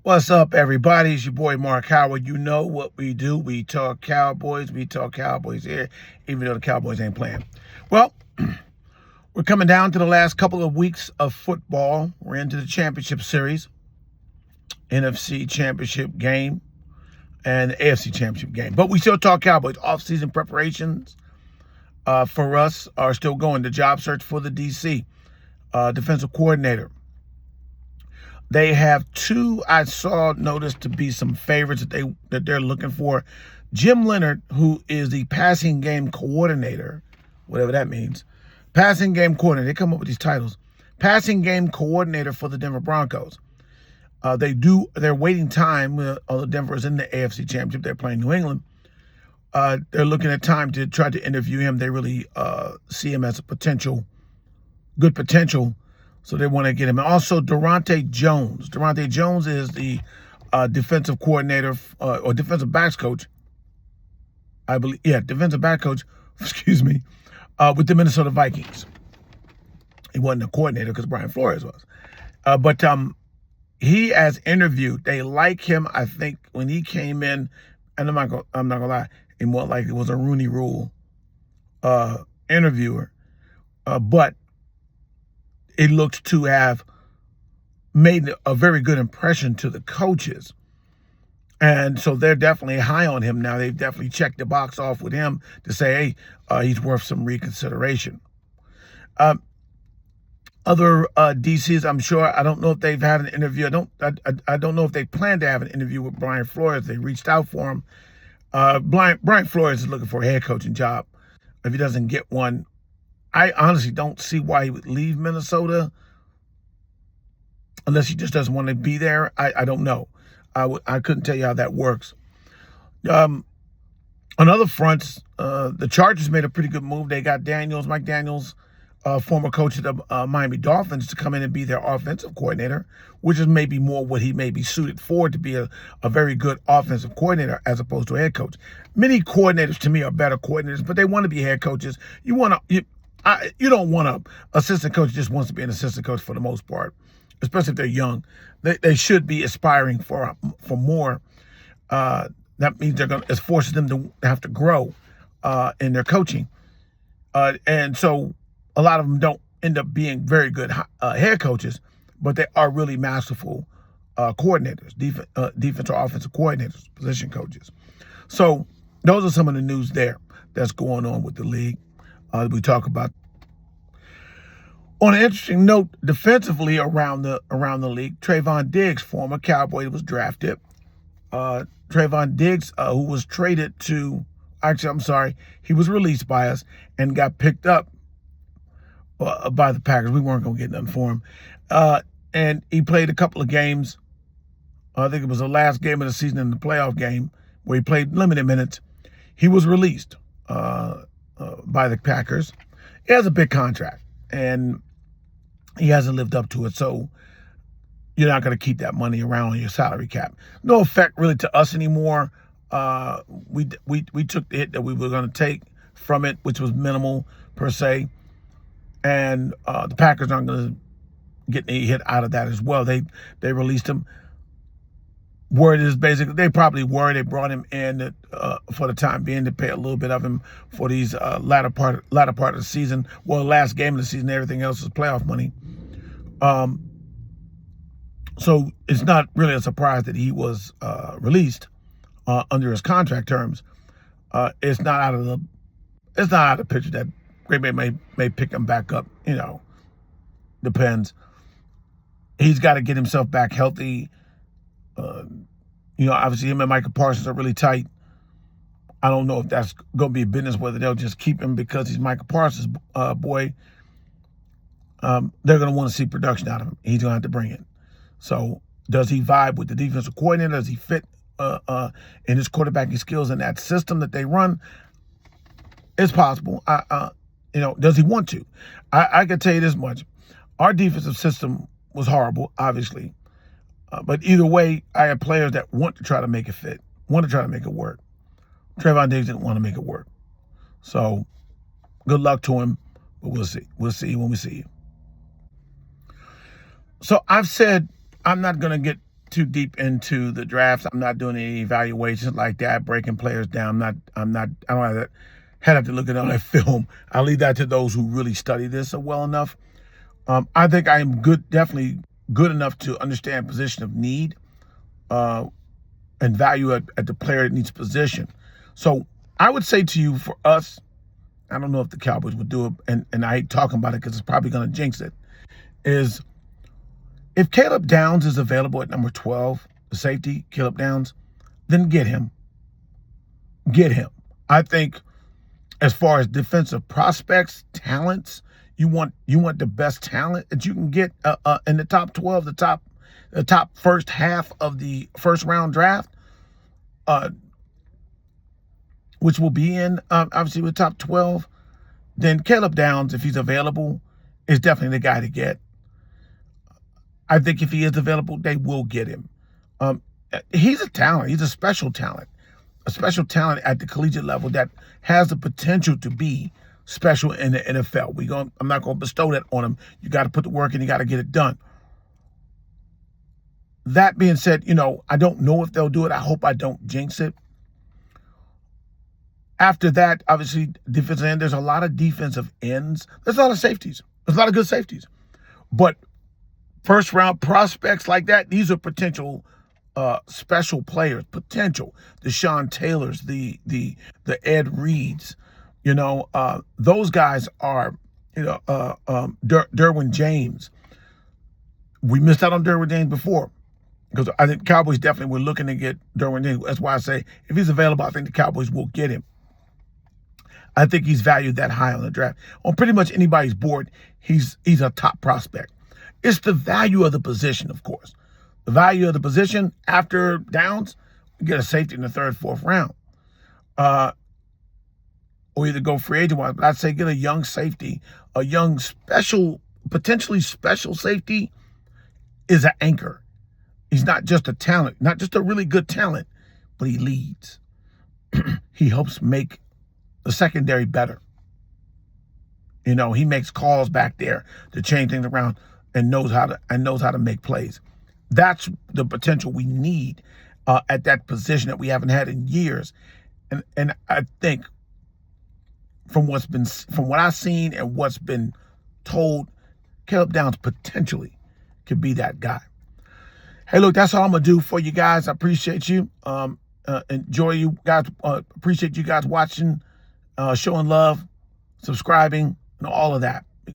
What's up, everybody? It's your boy Mark Howard. You know what we do. We talk Cowboys. We talk Cowboys here, even though the Cowboys ain't playing. Well, we're coming down to the last couple of weeks of football. We're into the championship series, NFC championship game, and the AFC championship game. But we still talk Cowboys. Off-season preparations for us are still going. The job search for the DC defensive coordinator. They have two I saw noticed to be some favorites that they're looking for. Jim Leonard, who is the passing game coordinator, whatever that means. Passing game coordinator. They come up with these titles. Passing game coordinator for the Denver Broncos. Their waiting time, although Denver is in the AFC Championship, they're playing New England. They're looking at time to try to interview him. They really see him as a good potential. So they want to get him. And also Durante Jones. Durante Jones is the defensive coordinator or defensive backs coach. I believe, defensive back coach, excuse me, with the Minnesota Vikings. He wasn't a coordinator because Brian Flores was. But he has interviewed. They like him, I think, when he came in, and I'm not gonna lie, he more like it was a Rooney Rule interviewer. But it looks to have made a very good impression to the coaches. And so they're definitely high on him now. They've definitely checked the box off with him to say, hey, he's worth some reconsideration. Other DCs, I'm sure, I don't know if they've had an interview. I don't know if they plan to have an interview with Brian Flores. They reached out for him. Brian Flores is looking for a head coaching job. If he doesn't get one, I honestly don't see why he would leave Minnesota unless he just doesn't want to be there. I don't know. I couldn't tell you how that works. On other fronts, the Chargers made a pretty good move. They got Mike Daniels, former coach of the Miami Dolphins, to come in and be their offensive coordinator, which is maybe more what he may be suited for, to be a very good offensive coordinator as opposed to a head coach. Many coordinators, to me, are better coordinators, but they want to be head coaches. You don't want an assistant coach just wants to be an assistant coach for the most part, especially if they're young. They should be aspiring for more. That means it forces them to have to grow in their coaching. And so a lot of them don't end up being very good head coaches, but they are really masterful coordinators, defense or offensive coordinators, position coaches. So those are some of the news there that's going on with the league. We talk about. On an interesting note, defensively around the league, Trayvon Diggs, former Cowboy, was drafted. Trayvon Diggs, who was traded to, he was released by us and got picked up by the Packers. We weren't going to get nothing for him. And he played a couple of games. I think it was the last game of the season in the playoff game where he played limited minutes. He was released by the Packers. He has a big contract, and he hasn't lived up to it, so you're not going to keep that money around on your salary cap. No effect really to us anymore. We took the hit that we were going to take from it, which was minimal per se, and the Packers aren't going to get any hit out of that as well. They released him. Word is basically they probably were. They brought him in for the time being to pay a little bit of him for these latter part of the season. Well, last game of the season, everything else is playoff money. So it's not really a surprise that he was released under his contract terms. It's not out of the picture that Green Bay may pick him back up. Depends. He's got to get himself back healthy. Obviously him and Michael Parsons are really tight. I don't know if that's going to be a business, whether they'll just keep him because he's Michael Parsons' boy. They're going to want to see production out of him. He's going to have to bring it. So does he vibe with the defensive coordinator? Does he fit in his quarterbacking skills in that system that they run? It's possible. Does he want to? I can tell you this much. Our defensive system was horrible, obviously. But either way, I have players that want to try to make it fit, want to try to make it work. Trayvon Diggs didn't want to make it work. So good luck to him, but we'll see. We'll see when we see you. So I've said I'm not going to get too deep into the drafts. I'm not doing any evaluations like that, breaking players down. I don't have to look at all that film. I'll leave that to those who really study this well enough. I think I am definitely good enough to understand position of need and value at the player that needs position. So I would say to you, for us, I don't know if the Cowboys would do it, and I hate talking about it because it's probably going to jinx it, is if Caleb Downs is available at number 12, the safety, Caleb Downs, then get him. Get him. I think as far as defensive prospects, talents, you want the best talent that you can get in the top 12, the top first half of the first round draft, which will be in obviously with top 12. Then Caleb Downs, if he's available, is definitely the guy to get. I think if he is available, they will get him. He's a talent. He's a special talent at the collegiate level that has the potential to be special in the NFL. I'm not going to bestow that on him. You got to put the work in. You got to get it done. That being said, I don't know if they'll do it. I hope I don't jinx it. After that, obviously, defensive end, there's a lot of defensive ends. There's a lot of safeties. There's a lot of good safeties. But first round prospects like that, these are potential special players, potential. The Sean Taylors, the Ed Reeds, those guys are, Derwin James. We missed out on Derwin James before because I think Cowboys definitely were looking to get Derwin James. That's why I say if he's available, I think the Cowboys will get him. I think he's valued that high on the draft. On pretty much anybody's board, he's a top prospect. It's the value of the position, of course. The value of the position after Downs, you get a safety in the third, fourth round. Or either go free agent wise, but I'd say get a young safety, a young potentially special safety is an anchor. He's not just a talent, not just a really good talent, but he leads. He helps make the secondary better. He makes calls back there to change things around and knows how to make plays. That's the potential we need at that position that we haven't had in years. And I think from what I've seen and what's been told, Caleb Downs potentially could be that guy. Hey, look, that's all I'm gonna do for you guys. I appreciate you. Enjoy you guys. Appreciate you guys watching, showing love, subscribing, and all of that.